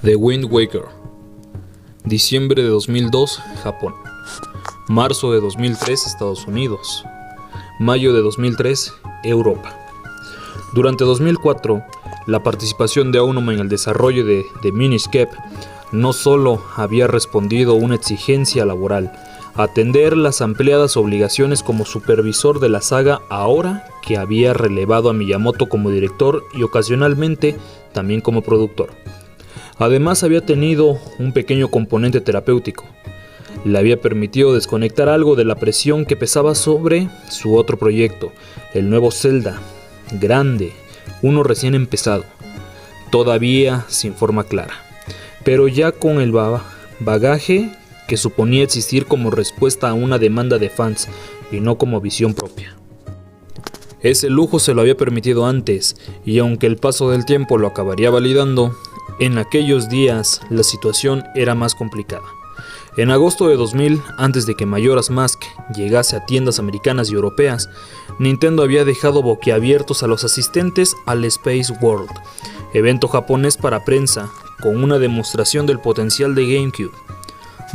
The Wind Waker. Diciembre de 2002, Japón. Marzo de 2003, Estados Unidos. Mayo de 2003, Europa. Durante 2004, la participación de Aonuma en el desarrollo de The Minish Cap no solo había respondido a una exigencia laboral, atender las ampliadas obligaciones como supervisor de la saga ahora que había relevado a Miyamoto como director y ocasionalmente también como productor. Además había tenido un pequeño componente terapéutico. Le había permitido desconectar algo de la presión que pesaba sobre su otro proyecto, el nuevo Zelda, grande, uno recién empezado, todavía sin forma clara, pero ya con el bagaje que suponía existir como respuesta a una demanda de fans y no como visión propia. Ese lujo se lo había permitido antes, y aunque el paso del tiempo lo acabaría validando, en aquellos días la situación era más complicada. En agosto de 2000, antes de que Majora's Mask llegase a tiendas americanas y europeas, Nintendo había dejado boquiabiertos a los asistentes al Space World, evento japonés para prensa, con una demostración del potencial de GameCube.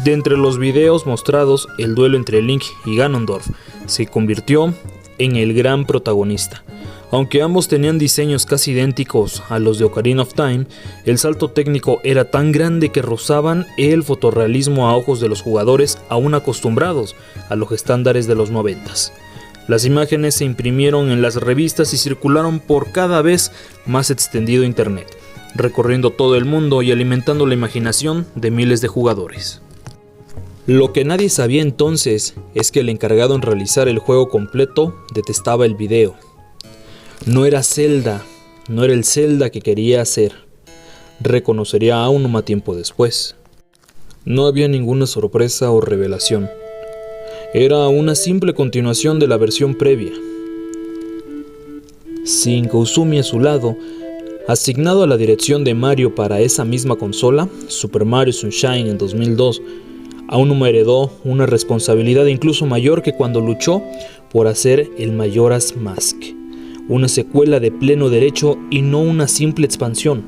De entre los videos mostrados, el duelo entre Link y Ganondorf se convirtió en el gran protagonista. Aunque ambos tenían diseños casi idénticos a los de Ocarina of Time, el salto técnico era tan grande que rozaban el fotorrealismo a ojos de los jugadores aún acostumbrados a los estándares de los 90s. Las imágenes se imprimieron en las revistas y circularon por cada vez más extendido internet, recorriendo todo el mundo y alimentando la imaginación de miles de jugadores. Lo que nadie sabía entonces es que el encargado en realizar el juego completo detestaba el video. No era Zelda, no era el Zelda que quería hacer, reconocería a Aonuma tiempo después. No había ninguna sorpresa o revelación, era una simple continuación de la versión previa. Sin Koizumi a su lado, asignado a la dirección de Mario para esa misma consola, Super Mario Sunshine en 2002, Aonuma heredó una responsabilidad incluso mayor que cuando luchó por hacer el Majora's Mask. Una secuela de pleno derecho y no una simple expansión.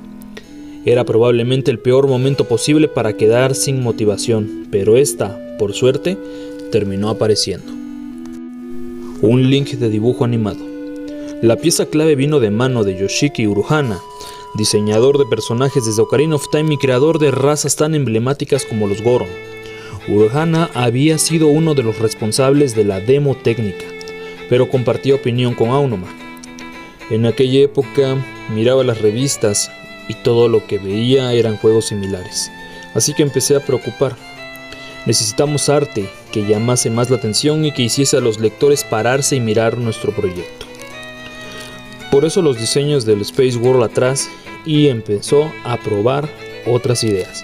Era probablemente el peor momento posible para quedar sin motivación, pero esta, por suerte, terminó apareciendo. Un Link de dibujo animado. La pieza clave vino de mano de Yoshiki Uruhana, diseñador de personajes desde Ocarina of Time y creador de razas tan emblemáticas como los Goron. Uruhana había sido uno de los responsables de la demo técnica, pero compartía opinión con Aonuma. En aquella época miraba las revistas y todo lo que veía eran juegos similares, así que empecé a preocupar. Necesitamos arte que llamase más la atención y que hiciese a los lectores pararse y mirar nuestro proyecto. Por eso los diseños del Space World atrás y empezó a probar otras ideas,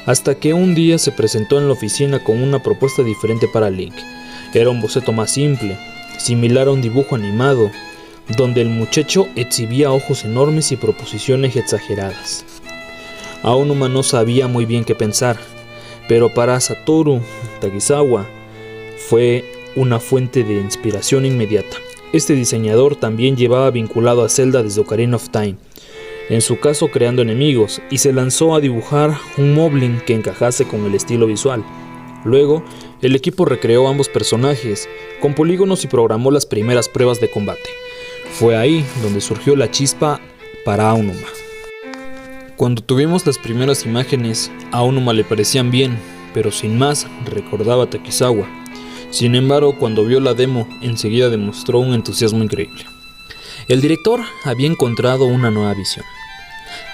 hasta que un día se presentó en la oficina con una propuesta diferente para Link. Era un boceto más simple, similar a un dibujo animado, donde el muchacho exhibía ojos enormes y proposiciones exageradas. Aonuma no sabía muy bien qué pensar, pero para Satoru Takizawa fue una fuente de inspiración inmediata. Este diseñador también llevaba vinculado a Zelda desde Ocarina of Time, en su caso creando enemigos, y se lanzó a dibujar un Moblin que encajase con el estilo visual. Luego, el equipo recreó ambos personajes con polígonos y programó las primeras pruebas de combate. Fue ahí donde surgió la chispa para Aonuma. Cuando tuvimos las primeras imágenes, a Aonuma le parecían bien, pero sin más, recordaba Takizawa. Sin embargo, cuando vio la demo, enseguida demostró un entusiasmo increíble. El director había encontrado una nueva visión.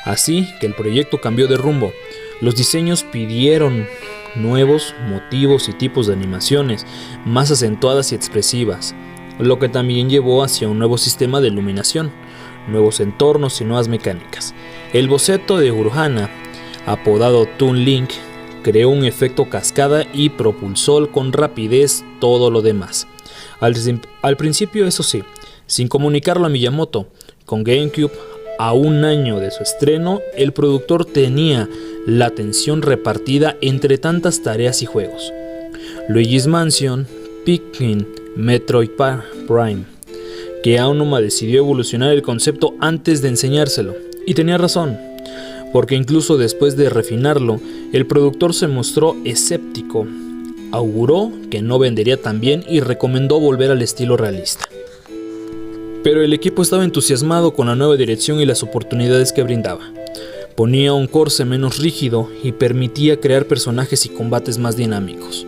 Así que el proyecto cambió de rumbo. Los diseños pidieron nuevos motivos y tipos de animaciones, más acentuadas y expresivas, lo que también llevó hacia un nuevo sistema de iluminación, nuevos entornos y nuevas mecánicas. El boceto de Uruhana, apodado Toon Link, creó un efecto cascada y propulsó con rapidez todo lo demás. Al principio, eso sí, sin comunicarlo a Miyamoto, con GameCube a un año de su estreno, el productor tenía la atención repartida entre tantas tareas y juegos. Luigi's Mansion, Pikmin, Metroid Prime, que Aonuma decidió evolucionar el concepto antes de enseñárselo, y tenía razón. porque incluso después de refinarlo, el productor se mostró escéptico, auguró que no vendería tan bien y recomendó volver al estilo realista. Pero el equipo estaba entusiasmado con la nueva dirección y las oportunidades que brindaba. Ponía un corse menos rígido y permitía crear personajes y combates más dinámicos,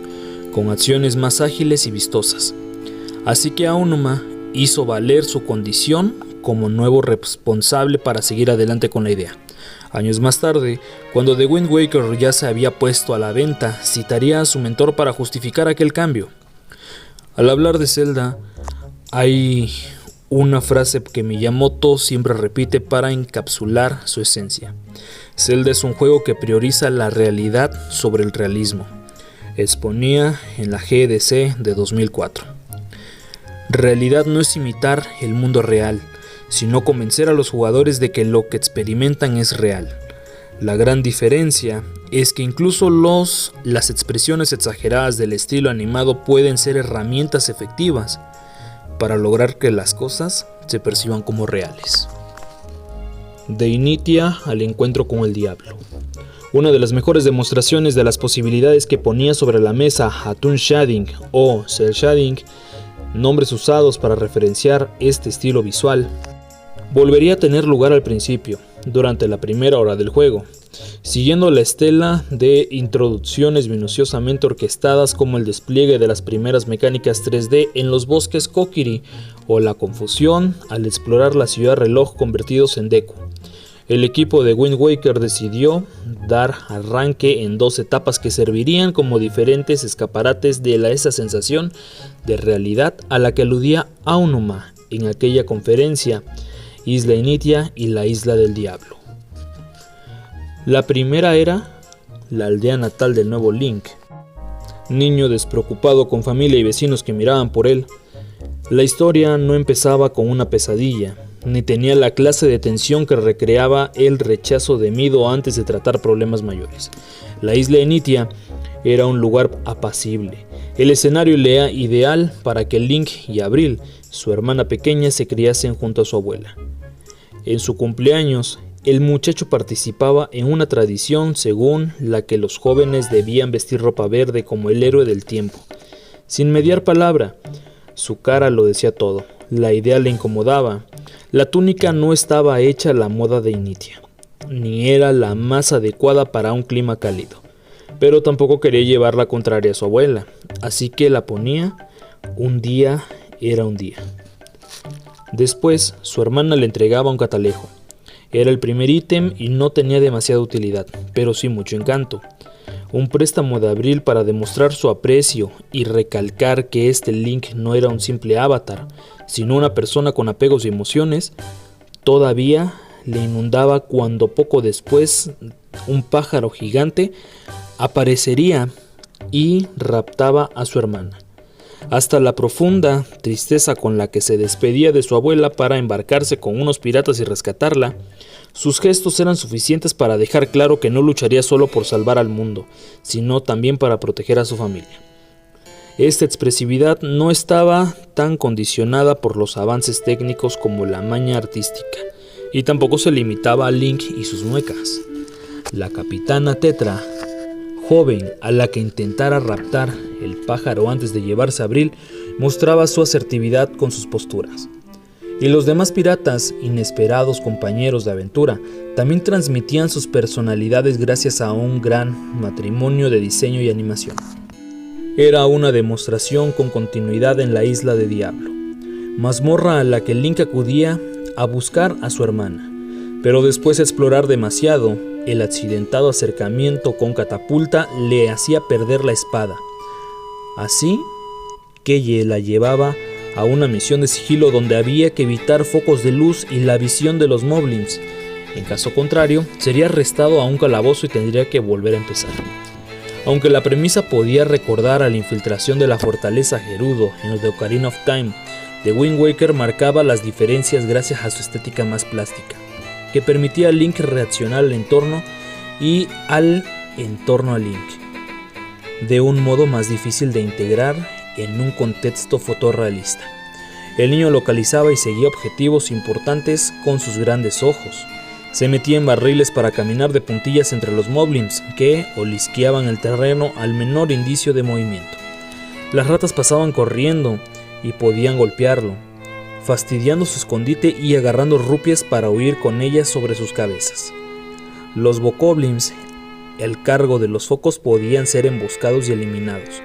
con acciones más ágiles y vistosas. Así que Aonuma hizo valer su condición como nuevo responsable para seguir adelante con la idea. Años más tarde, cuando The Wind Waker ya se había puesto a la venta, citaría a su mentor para justificar aquel cambio. Al hablar de Zelda, hay una frase que Miyamoto siempre repite para encapsular su esencia. Zelda es un juego que prioriza la realidad sobre el realismo, exponía en la GDC de 2004. Realidad no es imitar el mundo real, sino convencer a los jugadores de que lo que experimentan es real. La gran diferencia es que incluso las expresiones exageradas del estilo animado pueden ser herramientas efectivas para lograr que las cosas se perciban como reales. De Initia al encuentro con el diablo. Una de las mejores demostraciones de las posibilidades que ponía sobre la mesa Toon Shading o Cel Shading, nombres usados para referenciar este estilo visual, volvería a tener lugar al principio, durante la primera hora del juego, siguiendo la estela de introducciones minuciosamente orquestadas como el despliegue de las primeras mecánicas 3D en los bosques Kokiri o la confusión al explorar la ciudad reloj convertidos en Deku. El equipo de Wind Waker decidió dar arranque en 2 etapas que servirían como diferentes escaparates de esa sensación de realidad a la que aludía Aonuma en aquella conferencia, Isla Initia y la Isla del Diablo. La primera era la aldea natal del nuevo Link, niño despreocupado con familia y vecinos que miraban por él. La historia no empezaba con una pesadilla, ni tenía la clase de tensión que recreaba el rechazo de Mido antes de tratar problemas mayores. La isla Initia era un lugar apacible, el escenario ideal para que Link y Avril, su hermana pequeña, se criasen junto a su abuela. En su cumpleaños, el muchacho participaba en una tradición según la que los jóvenes debían vestir ropa verde como el héroe del tiempo. Sin mediar palabra, su cara lo decía todo. La idea le incomodaba. La túnica no estaba hecha a la moda de Initia, ni era la más adecuada para un clima cálido, pero tampoco quería llevar la contraria a su abuela, así que la ponía un día era un día. Después, su hermana le entregaba un catalejo. Era el primer ítem y no tenía demasiada utilidad, pero sí mucho encanto. Un préstamo de Avril para demostrar su aprecio y recalcar que este Link no era un simple avatar, sino una persona con apegos y emociones, todavía le inundaba cuando poco después un pájaro gigante aparecería y raptaba a su hermana. Hasta la profunda tristeza con la que se despedía de su abuela para embarcarse con unos piratas y rescatarla, sus gestos eran suficientes para dejar claro que no lucharía solo por salvar al mundo, sino también para proteger a su familia. Esta expresividad no estaba tan condicionada por los avances técnicos como la maña artística, y tampoco se limitaba a Link y sus muecas. La capitana Tetra, joven a la que intentara raptar el pájaro antes de llevarse a Avril, mostraba su asertividad con sus posturas. Y los demás piratas, inesperados compañeros de aventura, también transmitían sus personalidades gracias a un gran matrimonio de diseño y animación. Era una demostración con continuidad en la Isla de Diablo, mazmorra a la que Link acudía a buscar a su hermana, pero después de explorar demasiado, el accidentado acercamiento con catapulta le hacía perder la espada. Así que la llevaba a una misión de sigilo donde había que evitar focos de luz y la visión de los moblins. En caso contrario, sería arrestado a un calabozo y tendría que volver a empezar. Aunque la premisa podía recordar a la infiltración de la fortaleza Gerudo en The Ocarina of Time, The Wind Waker marcaba las diferencias gracias a su estética más plástica, que permitía a Link reaccionar al entorno y al entorno a Link, de un modo más difícil de integrar en un contexto fotorrealista. El niño localizaba y seguía objetivos importantes con sus grandes ojos, Se metía en barriles para caminar de puntillas entre los moblins, que olisqueaban el terreno al menor indicio de movimiento. Las ratas pasaban corriendo y podían golpearlo, fastidiando su escondite y agarrando rupias para huir con ellas sobre sus cabezas. Los bokoblins, al cargo de los focos, podían ser emboscados y eliminados,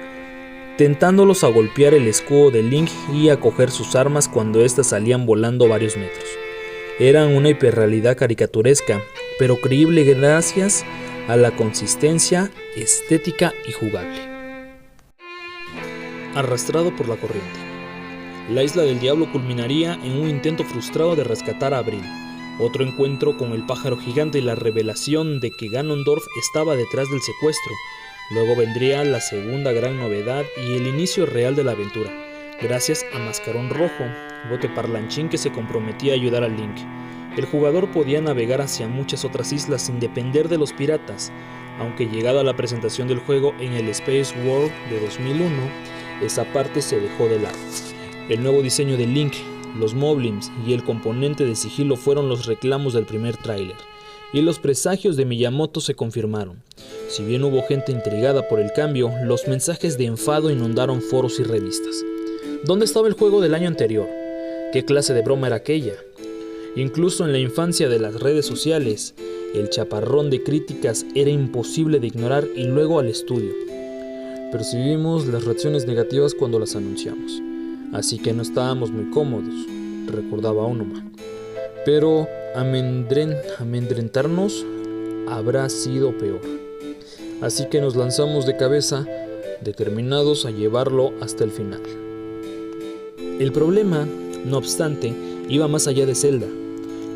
tentándolos a golpear el escudo de Link y a coger sus armas cuando éstas salían volando varios metros. Eran una hiperrealidad caricaturesca, pero creíble gracias a la consistencia estética y jugable. Arrastrado por la corriente. La Isla del Diablo culminaría en un intento frustrado de rescatar a Abril, otro encuentro con el pájaro gigante y la revelación de que Ganondorf estaba detrás del secuestro. Luego vendría la segunda gran novedad y el inicio real de la aventura, gracias a Mascarón Rojo, bote parlanchín que se comprometía a ayudar a Link. El jugador podía navegar hacia muchas otras islas sin depender de los piratas, aunque llegada la presentación del juego en el Space World de 2001, esa parte se dejó de lado. El nuevo diseño de Link, los moblins y el componente de sigilo fueron los reclamos del primer tráiler, y los presagios de Miyamoto se confirmaron. Si bien hubo gente intrigada por el cambio, los mensajes de enfado inundaron foros y revistas. ¿Dónde estaba el juego del año anterior? ¿Qué clase de broma era aquella? Incluso en la infancia de las redes sociales, el chaparrón de críticas era imposible de ignorar y luego al estudio. Percibimos las reacciones negativas cuando las anunciamos, así que no estábamos muy cómodos, recordaba Onuma. Pero amedrentarnos habrá sido peor. Así que nos lanzamos de cabeza, determinados a llevarlo hasta el final. El problema, no obstante, iba más allá de Zelda.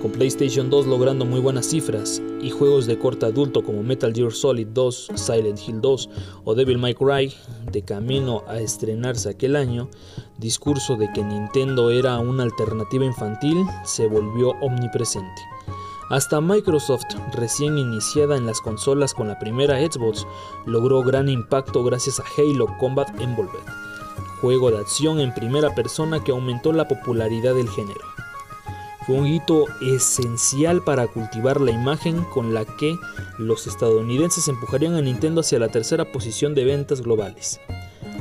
Con PlayStation 2 logrando muy buenas cifras y juegos de corte adulto como Metal Gear Solid 2, Silent Hill 2 o Devil May Cry de camino a estrenarse aquel año, discurso de que Nintendo era una alternativa infantil se volvió omnipresente. Hasta Microsoft, recién iniciada en las consolas con la primera Xbox, logró gran impacto gracias a Halo Combat Evolved, juego de acción en primera persona que aumentó la popularidad del género. Fue un hito esencial para cultivar la imagen con la que los estadounidenses empujarían a Nintendo hacia la tercera posición de ventas globales,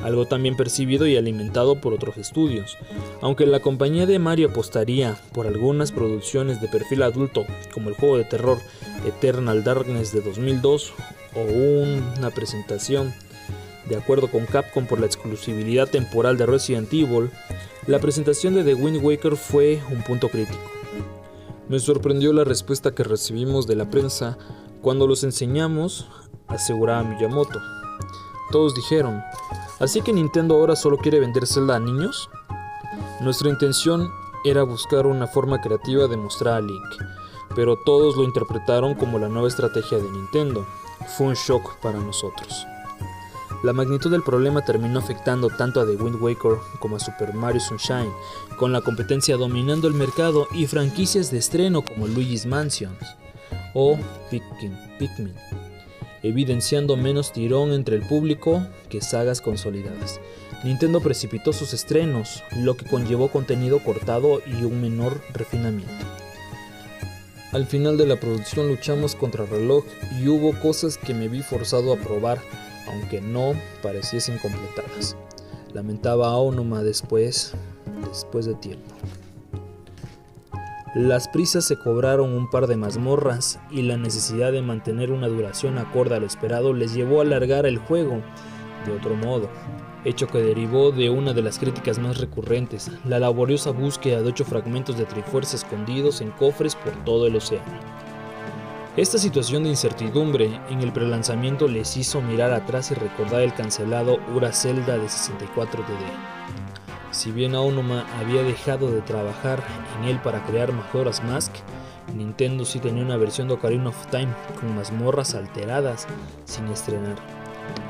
algo también percibido y alimentado por otros estudios. Aunque la compañía de Mario apostaría por algunas producciones de perfil adulto, como el juego de terror Eternal Darkness de 2002 o una presentación de acuerdo con Capcom por la exclusividad temporal de Resident Evil, la presentación de The Wind Waker fue un punto crítico. Me sorprendió la respuesta que recibimos de la prensa cuando los enseñamos, aseguraba Miyamoto. Todos dijeron: ¿así que Nintendo ahora solo quiere vender Zelda a niños? Nuestra intención era buscar una forma creativa de mostrar a Link, pero todos lo interpretaron como la nueva estrategia de Nintendo. Fue un shock para nosotros. La magnitud del problema terminó afectando tanto a The Wind Waker como a Super Mario Sunshine, con la competencia dominando el mercado y franquicias de estreno como Luigi's Mansion o Pikmin, evidenciando menos tirón entre el público que sagas consolidadas. Nintendo precipitó sus estrenos, lo que conllevó contenido cortado y un menor refinamiento. Al final de la producción luchamos contra el reloj y hubo cosas que me vi forzado a probar, aunque no pareciesen completadas, lamentaba Onuma después de tiempo. Las prisas se cobraron un par de mazmorras y la necesidad de mantener una duración acorde a lo esperado les llevó a alargar el juego de otro modo, hecho que derivó de una de las críticas más recurrentes, la laboriosa búsqueda de 8 fragmentos de Trifuerza escondidos en cofres por todo el océano. Esta situación de incertidumbre en el prelanzamiento les hizo mirar atrás y recordar el cancelado Ura Zelda de 64 DD. Si bien Aonuma había dejado de trabajar en él para crear Majora's Mask, Nintendo sí tenía una versión de Ocarina of Time con mazmorras alteradas sin estrenar.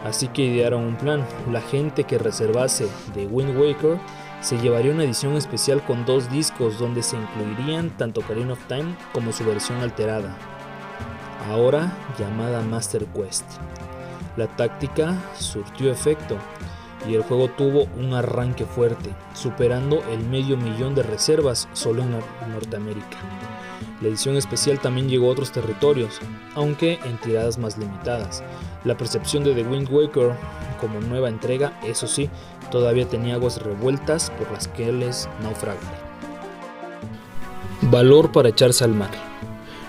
Así que idearon un plan: la gente que reservase The Wind Waker se llevaría una edición especial con 2 discos donde se incluirían tanto Ocarina of Time como su versión alterada, ahora llamada Master Quest. La táctica surtió efecto. y el juego tuvo un arranque fuerte, superando el 500.000 de reservas solo en Norteamérica. La edición especial también llegó a otros territorios, aunque en tiradas más limitadas. La percepción de The Wind Waker como nueva entrega, eso sí, todavía tenía aguas revueltas por las que les naufragar. Valor para echarse al mar.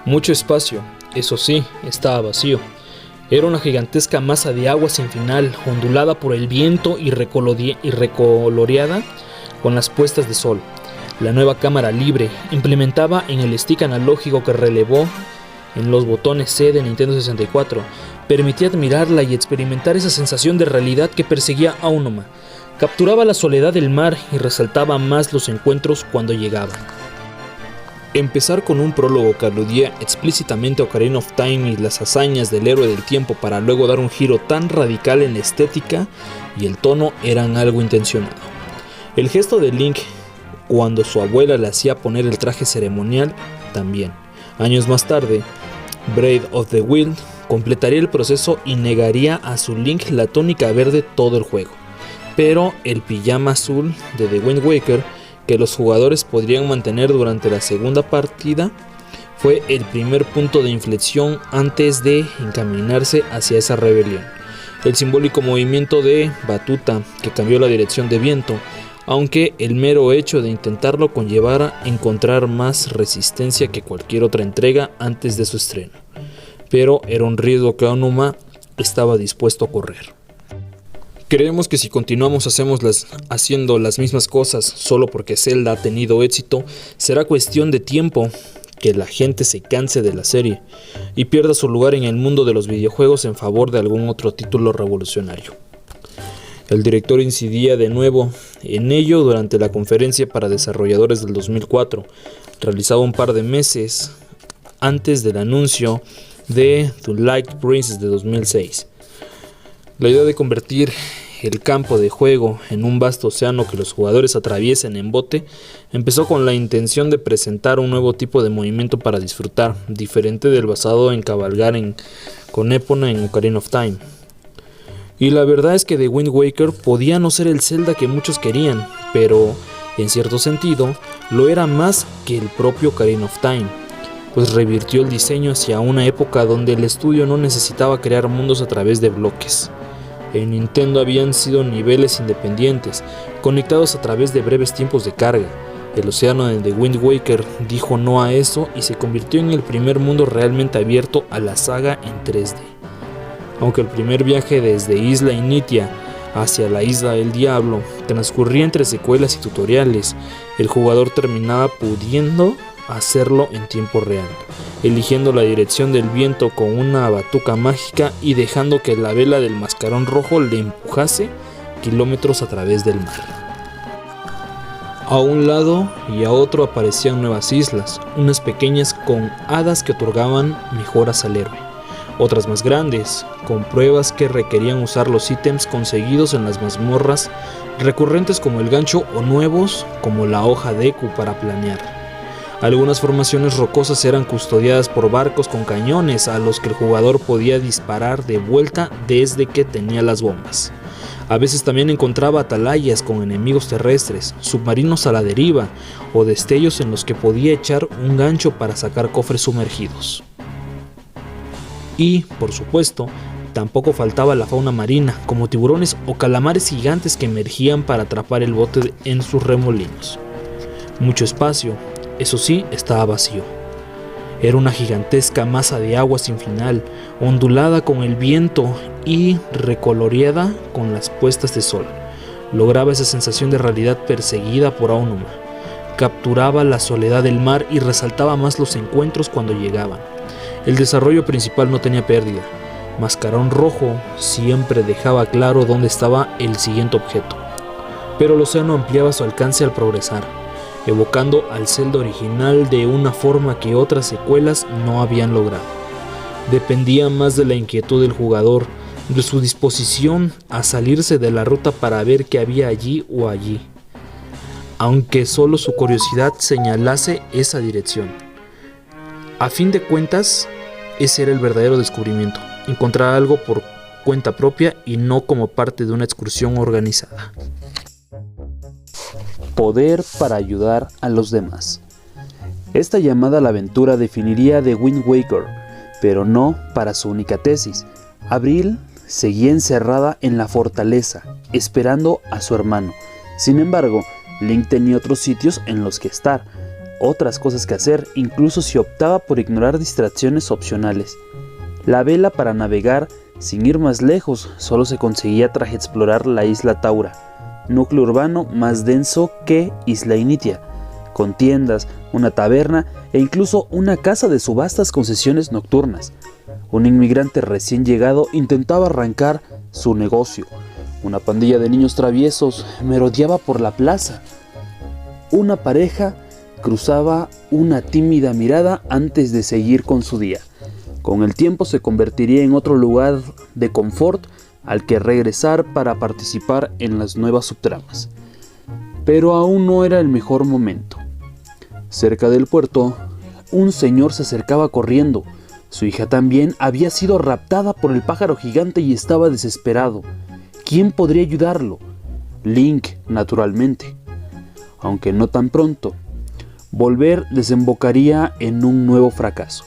Mucho espacio, eso sí, estaba vacío. Era una gigantesca masa de agua sin final, ondulada por el viento y recoloreada con las puestas de sol. La nueva cámara libre, implementada en el stick analógico que relevó en los botones C de Nintendo 64, permitía admirarla y experimentar esa sensación de realidad que perseguía a Aonuma. Capturaba la soledad del mar y resaltaba más los encuentros cuando llegaban. Empezar con un prólogo que aludía explícitamente a Ocarina of Time y las hazañas del héroe del tiempo para luego dar un giro tan radical en la estética y el tono eran algo intencionado. El gesto de Link cuando su abuela le hacía poner el traje ceremonial también. Años más tarde, Breath of the Wild completaría el proceso y negaría a su Link la túnica verde todo el juego. Pero el pijama azul de The Wind Waker, que los jugadores podrían mantener durante la segunda partida, fue el primer punto de inflexión antes de encaminarse hacia esa rebelión. El simbólico movimiento de batuta que cambió la dirección de viento, aunque el mero hecho de intentarlo conllevara encontrar más resistencia que cualquier otra entrega antes de su estreno. Pero era un riesgo que Aonuma estaba dispuesto a correr. Creemos que si continuamos haciendo las mismas cosas solo porque Zelda ha tenido éxito, será cuestión de tiempo que la gente se canse de la serie y pierda su lugar en el mundo de los videojuegos en favor de algún otro título revolucionario. El director incidía de nuevo en ello durante la conferencia para desarrolladores del 2004, realizada un par de meses antes del anuncio de Twilight Princess de 2006. La idea de convertir el campo de juego en un vasto océano que los jugadores atraviesen en bote empezó con la intención de presentar un nuevo tipo de movimiento para disfrutar, diferente del basado en cabalgar con Epona en Ocarina of Time. Y la verdad es que The Wind Waker podía no ser el Zelda que muchos querían, pero en cierto sentido lo era más que el propio Ocarina of Time, pues revirtió el diseño hacia una época donde el estudio no necesitaba crear mundos a través de bloques. En Nintendo habían sido niveles independientes, conectados a través de breves tiempos de carga. El océano de The Wind Waker dijo no a eso y se convirtió en el primer mundo realmente abierto a la saga en 3D. Aunque el primer viaje desde Isla Initia hacia la Isla del Diablo transcurría entre secuelas y tutoriales, el jugador terminaba pudiendo hacerlo en tiempo real, eligiendo la dirección del viento con una batuca mágica y dejando que la vela del mascarón rojo le empujase kilómetros a través del mar. A un lado y a otro aparecían nuevas islas, unas pequeñas con hadas que otorgaban mejoras al héroe, otras más grandes, con pruebas que requerían usar los ítems conseguidos en las mazmorras, recurrentes como el gancho o nuevos como la hoja Deku para planear. Algunas formaciones rocosas eran custodiadas por barcos con cañones a los que el jugador podía disparar de vuelta desde que tenía las bombas. A veces también encontraba atalayas con enemigos terrestres, submarinos a la deriva o destellos en los que podía echar un gancho para sacar cofres sumergidos. Y, por supuesto, tampoco faltaba la fauna marina, como tiburones o calamares gigantes que emergían para atrapar el bote en sus remolinos. Mucho espacio. Eso sí, estaba vacío. Era una gigantesca masa de agua sin final, ondulada con el viento y recoloreada con las puestas de sol. Lograba esa sensación de realidad perseguida por Aonuma. Capturaba la soledad del mar y resaltaba más los encuentros cuando llegaban. El desarrollo principal no tenía pérdida. Mascarón Rojo siempre dejaba claro dónde estaba el siguiente objeto. Pero el océano ampliaba su alcance al progresar, evocando al Zelda original de una forma que otras secuelas no habían logrado. Dependía más de la inquietud del jugador, de su disposición a salirse de la ruta para ver qué había allí o allí, aunque solo su curiosidad señalase esa dirección. A fin de cuentas, ese era el verdadero descubrimiento, encontrar algo por cuenta propia y no como parte de una excursión organizada. Poder para ayudar a los demás. Esta llamada a la aventura definiría The Wind Waker, pero no para su única tesis. Abril seguía encerrada en la fortaleza, esperando a su hermano. Sin embargo, Link tenía otros sitios en los que estar, otras cosas que hacer, incluso si optaba por ignorar distracciones opcionales. La vela para navegar, sin ir más lejos, solo se conseguía tras explorar la isla Taura, núcleo urbano más denso que Isla Initia, con tiendas, una taberna e incluso una casa de subastas con sesiones nocturnas. Un inmigrante recién llegado intentaba arrancar su negocio. Una pandilla de niños traviesos merodeaba por la plaza. Una pareja cruzaba una tímida mirada antes de seguir con su día. Con el tiempo se convertiría en otro lugar de confort al que regresar para participar en las nuevas subtramas. Pero aún no era el mejor momento. Cerca del puerto, un señor se acercaba corriendo. Su hija también había sido raptada por el pájaro gigante y estaba desesperado. ¿Quién podría ayudarlo? Link, naturalmente. Aunque no tan pronto. Volver desembocaría en un nuevo fracaso.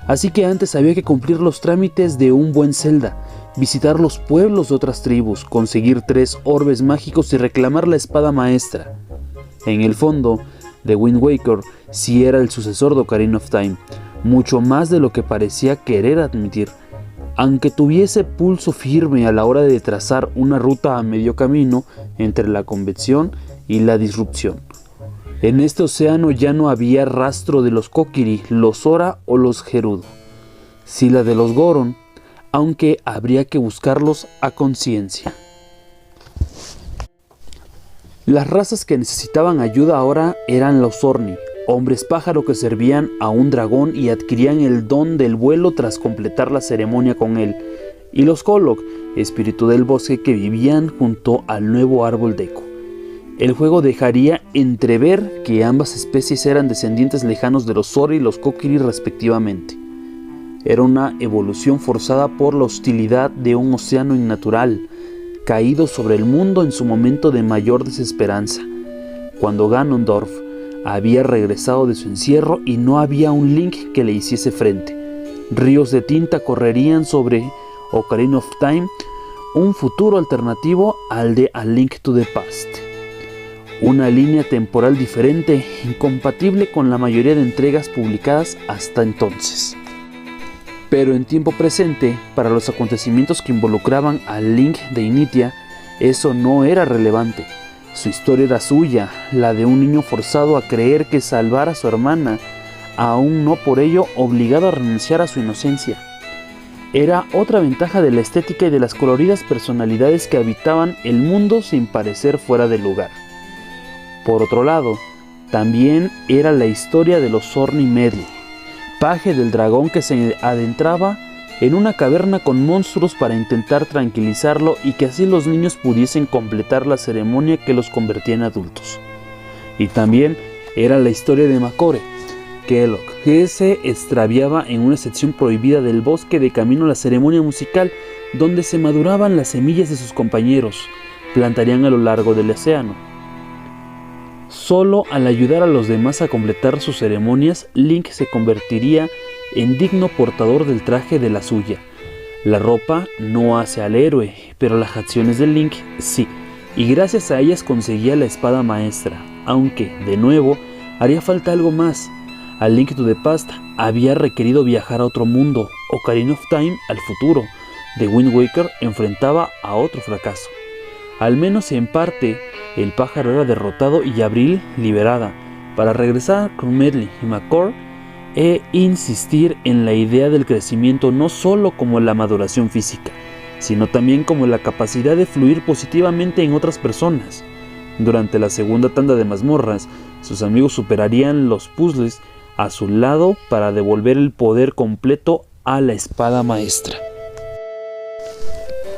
Así que antes había que cumplir los trámites de un buen Zelda, visitar los pueblos de otras tribus, conseguir 3 orbes mágicos y reclamar la espada maestra. En el fondo, The Wind Waker sí era el sucesor de Ocarina of Time, mucho más de lo que parecía querer admitir. Aunque tuviese pulso firme a la hora de trazar una ruta a medio camino entre la convención y la disrupción. En este océano ya no había rastro de los Kokiri, los Sora o los Gerudo. Sí la de los Goron, aunque habría que buscarlos a conciencia. Las razas que necesitaban ayuda ahora eran los Orni, hombres pájaro que servían a un dragón y adquirían el don del vuelo tras completar la ceremonia con él, y los Kolok, espíritu del bosque que vivían junto al nuevo árbol Deku. El juego dejaría entrever que ambas especies eran descendientes lejanos de los Sora y los Kokiri respectivamente. Era una evolución forzada por la hostilidad de un océano innatural, caído sobre el mundo en su momento de mayor desesperanza, cuando Ganondorf había regresado de su encierro y no había un Link que le hiciese frente. Ríos de tinta correrían sobre Ocarina of Time, un futuro alternativo al de A Link to the Past. Una línea temporal diferente, incompatible con la mayoría de entregas publicadas hasta entonces. Pero en tiempo presente, para los acontecimientos que involucraban al Link de Initia, eso no era relevante. Su historia era suya, la de un niño forzado a creer que salvar a su hermana, aún no por ello obligado a renunciar a su inocencia. Era otra ventaja de la estética y de las coloridas personalidades que habitaban el mundo sin parecer fuera de lugar. Por otro lado, también era la historia de los Orni Medley, paje del dragón que se adentraba en una caverna con monstruos para intentar tranquilizarlo y que así los niños pudiesen completar la ceremonia que los convertía en adultos. Y también era la historia de Makore, Kellogg, que se extraviaba en una sección prohibida del bosque de camino a la ceremonia musical, donde se maduraban las semillas de sus compañeros, plantarían a lo largo del océano. Solo al ayudar a los demás a completar sus ceremonias, Link se convertiría en digno portador del traje de la suya. La ropa no hace al héroe, pero las acciones de Link sí, y gracias a ellas conseguía la espada maestra, aunque, de nuevo, haría falta algo más. A Link to the Past había requerido viajar a otro mundo, Ocarina of Time al futuro. The Wind Waker enfrentaba a otro fracaso. Al menos en parte, el pájaro era derrotado y Abril liberada, para regresar con Medley y Makor e insistir en la idea del crecimiento no solo como la maduración física, sino también como la capacidad de fluir positivamente en otras personas. Durante la segunda tanda de mazmorras, sus amigos superarían los puzzles a su lado para devolver el poder completo a la espada maestra.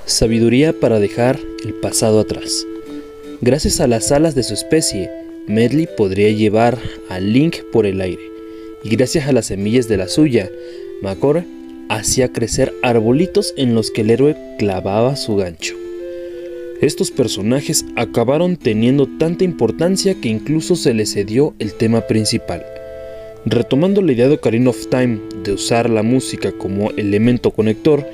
Sabiduría para dejar el pasado atrás. Gracias a las alas de su especie, Medley podría llevar a Link por el aire, y gracias a las semillas de la suya, Makor hacía crecer arbolitos en los que el héroe clavaba su gancho. Estos personajes acabaron teniendo tanta importancia que incluso se les cedió el tema principal. Retomando la idea de Ocarina of Time de usar la música como elemento conector,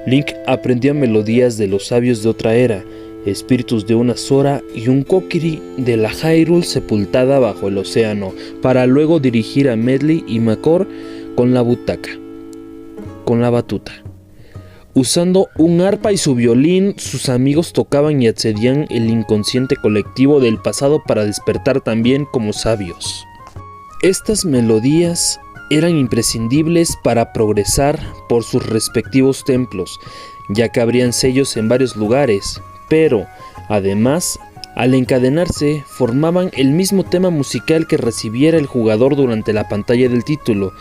Link aprendía melodías de los sabios de otra era, espíritus de una Zora y un Kokiri de la Hyrule sepultada bajo el océano, para luego dirigir a Medli y Makor con la batuta. Usando un arpa y su violín, sus amigos tocaban y accedían el inconsciente colectivo del pasado para despertar también como sabios. Estas melodías eran imprescindibles para progresar por sus respectivos templos, ya que habrían sellos en varios lugares, pero, además, al encadenarse, formaban el mismo tema musical que recibiera el jugador durante la pantalla del título,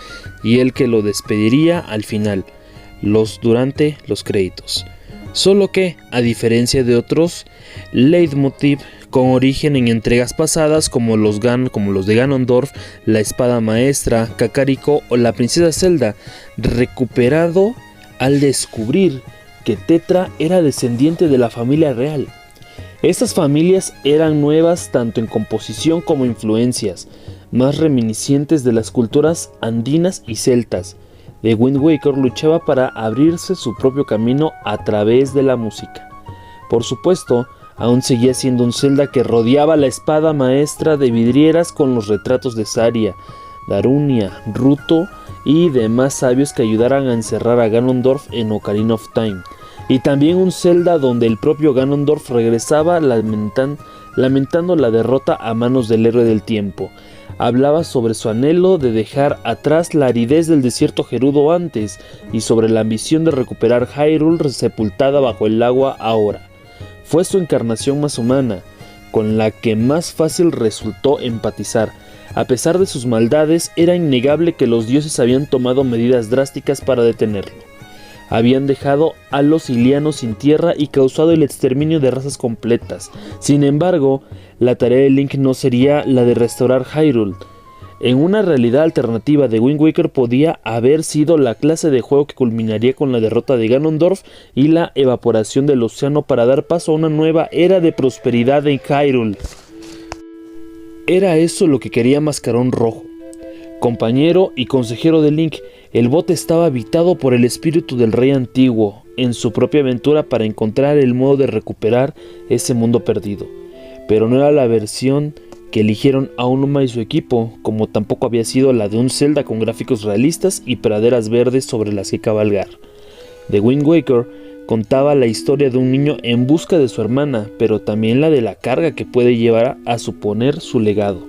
y el que lo despediría al final, durante los créditos. Solo que, a diferencia de otros leitmotiv con origen en entregas pasadas como los de Ganondorf, la Espada Maestra, Kakariko o la Princesa Zelda, recuperado al descubrir que Tetra era descendiente de la familia real. Estas familias eran nuevas tanto en composición como influencias, más reminiscentes de las culturas andinas y celtas. The Wind Waker luchaba para abrirse su propio camino a través de la música. Por supuesto, aún seguía siendo un Zelda que rodeaba la espada maestra de vidrieras con los retratos de Saria, Darunia, Ruto y demás sabios que ayudaran a encerrar a Ganondorf en Ocarina of Time. Y también un Zelda donde el propio Ganondorf regresaba lamentando la derrota a manos del héroe del tiempo. Hablaba sobre su anhelo de dejar atrás la aridez del desierto Gerudo antes y sobre la ambición de recuperar Hyrule sepultada bajo el agua ahora. Fue su encarnación más humana, con la que más fácil resultó empatizar. A pesar de sus maldades, era innegable que los dioses habían tomado medidas drásticas para detenerlo. Habían dejado a los Ilianos sin tierra y causado el exterminio de razas completas. Sin embargo, la tarea de Link no sería la de restaurar Hyrule. En una realidad alternativa, The Wind Waker podía haber sido la clase de juego que culminaría con la derrota de Ganondorf y la evaporación del océano para dar paso a una nueva era de prosperidad en Hyrule. Era eso lo que quería Mascarón Rojo. Compañero y consejero de Link, el bote estaba habitado por el espíritu del rey antiguo, en su propia aventura para encontrar el modo de recuperar ese mundo perdido. Pero no era la versión que eligieron Aonuma y su equipo, como tampoco había sido la de un Zelda con gráficos realistas y praderas verdes sobre las que cabalgar. The Wind Waker contaba la historia de un niño en busca de su hermana, pero también la de la carga que puede llevar a suponer su legado,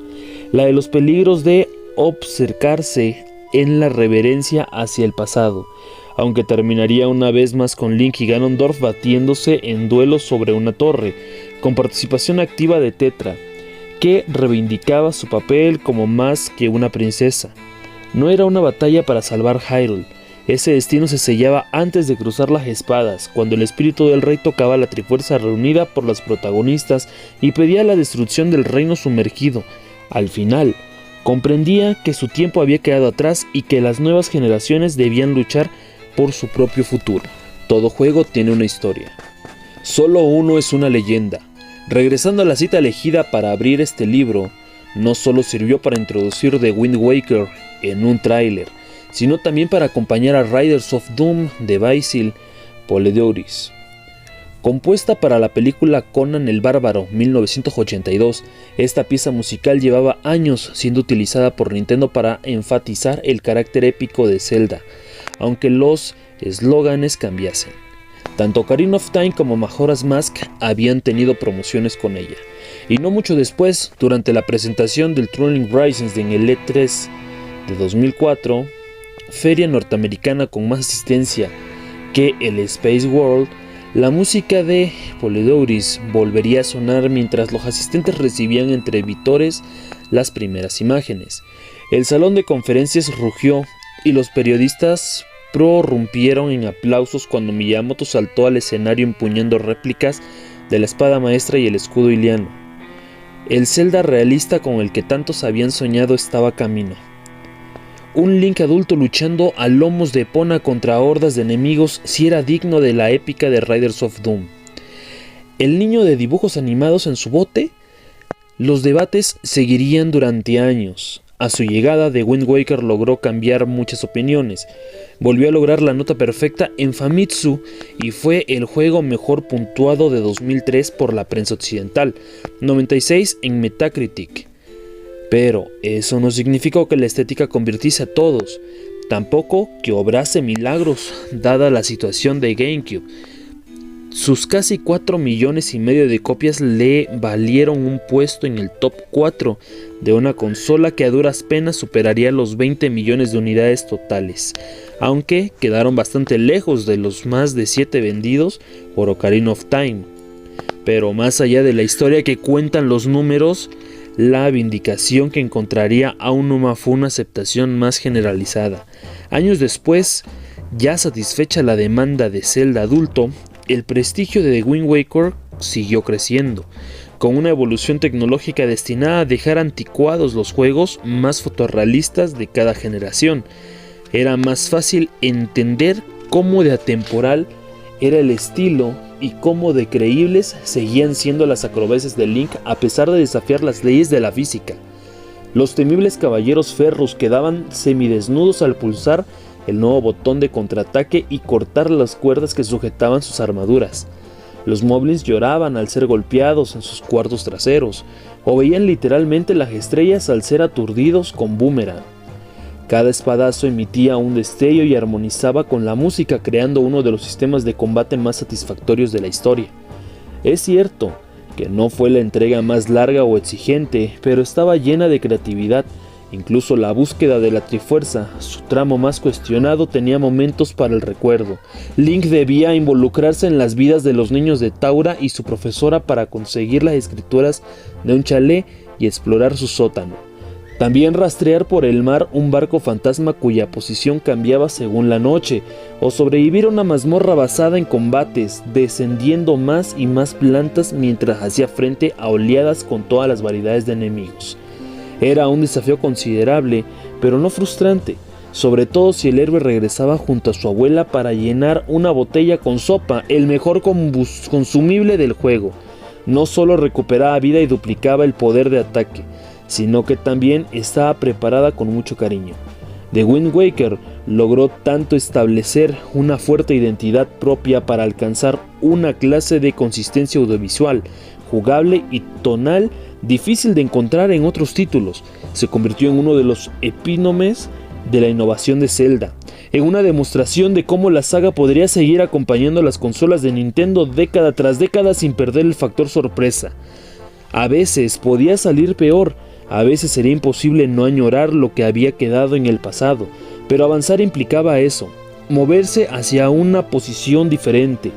la de los peligros de obcecarse en la reverencia hacia el pasado, aunque terminaría una vez más con Link y Ganondorf batiéndose en duelos sobre una torre, con participación activa de Tetra, que reivindicaba su papel como más que una princesa. No era una batalla para salvar Hyrule, ese destino se sellaba antes de cruzar las espadas, cuando el espíritu del rey tocaba la trifuerza reunida por las protagonistas y pedía la destrucción del reino sumergido. Al final, comprendía que su tiempo había quedado atrás y que las nuevas generaciones debían luchar por su propio futuro. Todo juego tiene una historia. Solo uno es una leyenda. Regresando a la cita elegida para abrir este libro, no solo sirvió para introducir The Wind Waker en un tráiler, sino también para acompañar a Riders of Doom de Basil Poledouris. Compuesta para la película Conan el Bárbaro 1982, esta pieza musical llevaba años siendo utilizada por Nintendo para enfatizar el carácter épico de Zelda, aunque los eslóganes cambiasen. Tanto Ocarina of Time como Majora's Mask habían tenido promociones con ella, y no mucho después, durante la presentación del Trolling Horizons en el E3 de 2004, feria norteamericana con más asistencia que el Space World, la música de Poledouris volvería a sonar mientras los asistentes recibían entre vítores las primeras imágenes. El salón de conferencias rugió y los periodistas prorrumpieron en aplausos cuando Miyamoto saltó al escenario empuñando réplicas de la espada maestra y el escudo iliano. El Zelda realista con el que tantos habían soñado estaba camino. un Link adulto luchando a lomos de Epona contra hordas de enemigos sí era digno de la épica de Riders of Doom. El niño de dibujos animados en su bote. Los debates seguirían durante años. A su llegada, The Wind Waker logró cambiar muchas opiniones. Volvió a lograr la nota perfecta en Famitsu y fue el juego mejor puntuado de 2003 por la prensa occidental, 96 en Metacritic. Pero eso no significó que la estética convirtiese a todos, tampoco que obrase milagros dada la situación de GameCube. Sus casi 4,5 millones de copias le valieron un puesto en el top 4 de una consola que a duras penas superaría los 20 millones de unidades totales, aunque quedaron bastante lejos de los más de 7 vendidos por Ocarina of Time. Pero más allá de la historia que cuentan los números, la vindicación que encontraría aún no fue una aceptación más generalizada. Años después, ya satisfecha la demanda de Zelda adulto, el prestigio de The Wind Waker siguió creciendo, con una evolución tecnológica destinada a dejar anticuados los juegos más fotorrealistas de cada generación. Era más fácil entender cómo de atemporal era el estilo y cómo de creíbles seguían siendo las acrobacias de Link a pesar de desafiar las leyes de la física. Los temibles caballeros Ferrus quedaban semidesnudos al pulsar el nuevo botón de contraataque y cortar las cuerdas que sujetaban sus armaduras. Los moblins lloraban al ser golpeados en sus cuartos traseros, o veían literalmente las estrellas al ser aturdidos con boomerang. Cada espadazo emitía un destello y armonizaba con la música, creando uno de los sistemas de combate más satisfactorios de la historia. Es cierto que no fue la entrega más larga o exigente, pero estaba llena de creatividad. Incluso la búsqueda de la Trifuerza, su tramo más cuestionado, tenía momentos para el recuerdo. Link debía involucrarse en las vidas de los niños de Taura y su profesora para conseguir las escrituras de un chalet y explorar su sótano. También rastrear por el mar un barco fantasma cuya posición cambiaba según la noche, o sobrevivir a una mazmorra basada en combates, descendiendo más y más plantas mientras hacía frente a oleadas con todas las variedades de enemigos. Era un desafío considerable, pero no frustrante, sobre todo si el héroe regresaba junto a su abuela para llenar una botella con sopa, el mejor consumible del juego. No solo recuperaba vida y duplicaba el poder de ataque, sino que también estaba preparada con mucho cariño. The Wind Waker logró tanto establecer una fuerte identidad propia para alcanzar una clase de consistencia audiovisual, jugable y tonal difícil de encontrar en otros títulos. Se convirtió en uno de los epítomes de la innovación de Zelda, en una demostración de cómo la saga podría seguir acompañando a las consolas de Nintendo década tras década sin perder el factor sorpresa. A veces podía salir peor, a veces sería imposible no añorar lo que había quedado en el pasado, pero avanzar implicaba eso, moverse hacia una posición diferente.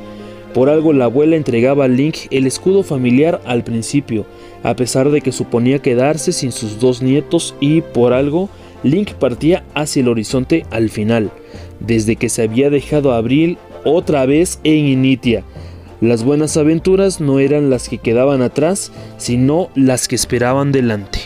Por algo la abuela entregaba a Link el escudo familiar al principio, a pesar de que suponía quedarse sin sus 2 nietos, y por algo Link partía hacia el horizonte al final, desde que se había dejado a Abril otra vez en Initia. Las buenas aventuras no eran las que quedaban atrás, sino las que esperaban delante.